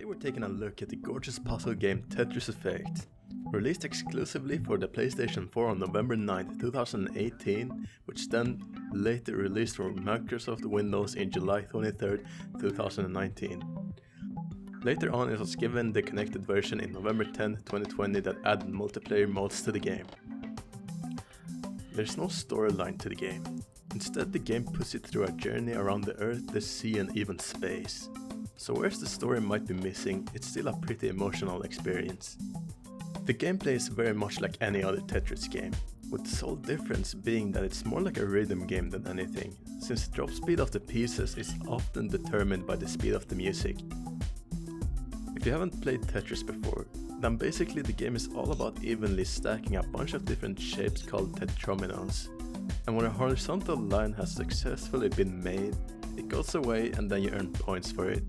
Today we're taking a look at the gorgeous puzzle game Tetris Effect. Released exclusively for the PlayStation 4 on November 9, 2018, which then later released for Microsoft Windows in July 23, 2019. Later on it was given the connected version in November 10, 2020 that added multiplayer modes to the game. There's no storyline to the game. Instead the game puts it through a journey around the Earth, the sea and even space. So whereas the story might be missing, it's still a pretty emotional experience. The gameplay is very much like any other Tetris game, with the sole difference being that it's more like a rhythm game than anything, since the drop speed of the pieces is often determined by the speed of the music. If you haven't played Tetris before, then basically the game is all about evenly stacking a bunch of different shapes called tetrominos, and when a horizontal line has successfully been made, it goes away and then you earn points for it.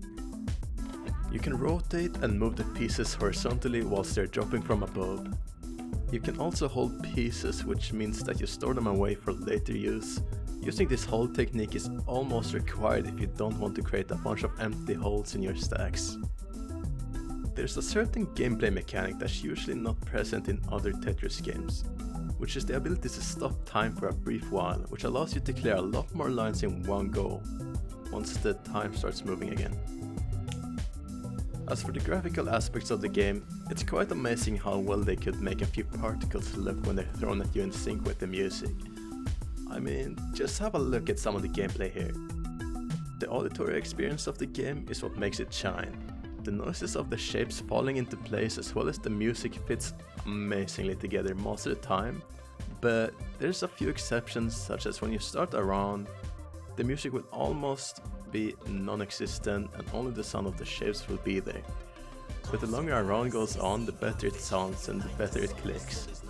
You can rotate and move the pieces horizontally whilst they're dropping from above. You can also hold pieces, which means that you store them away for later use. Using this hold technique is almost required if you don't want to create a bunch of empty holes in your stacks. There's a certain gameplay mechanic that's usually not present in other Tetris games, which is the ability to stop time for a brief while, which allows you to clear a lot more lines in one go, once the time starts moving again. As for the graphical aspects of the game, it's quite amazing how well they could make a few particles look when they're thrown at you in sync with the music. I mean, just have a look at some of the gameplay here. The auditory experience of the game is what makes it shine. The noises of the shapes falling into place as well as the music fits amazingly together most of the time, but there's a few exceptions, such as when you start a round, the music will almost be non-existent and only the sound of the shapes will be there. But the longer a round goes on, the better it sounds and the better it clicks.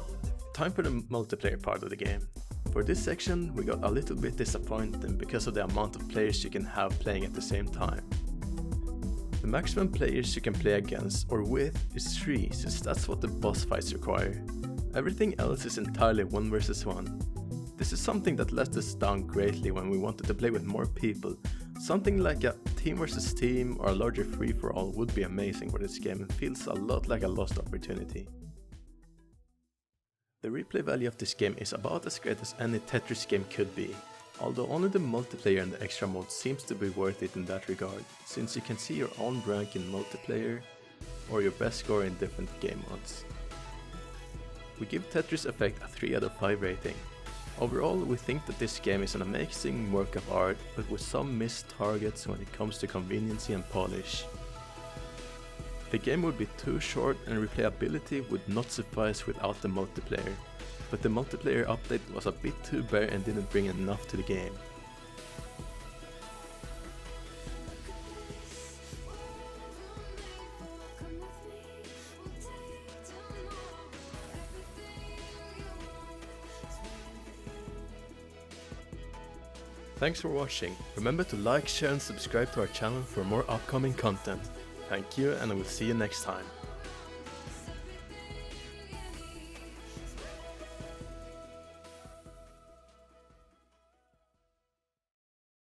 Time for the multiplayer part of the game. For this section we got a little bit disappointed because of the amount of players you can have playing at the same time. The maximum players you can play against or with is 3, since that's what the boss fights require. Everything else is entirely 1 versus 1. This is something that let us down greatly when we wanted to play with more people. Something like a team versus team or a larger free-for-all would be amazing for this game and feels a lot like a lost opportunity. The replay value of this game is about as great as any Tetris game could be, although only the multiplayer and the extra mode seems to be worth it in that regard, since you can see your own rank in multiplayer or your best score in different game modes. We give Tetris Effect a 3 out of 5 rating. Overall, we think that this game is an amazing work of art, but with some missed targets when it comes to convenience and polish. The game would be too short and replayability would not suffice without the multiplayer, but the multiplayer update was a bit too bare and didn't bring enough to the game. Thanks for watching. Remember to like, share and subscribe to our channel for more upcoming content. Thank you and I will see you next time.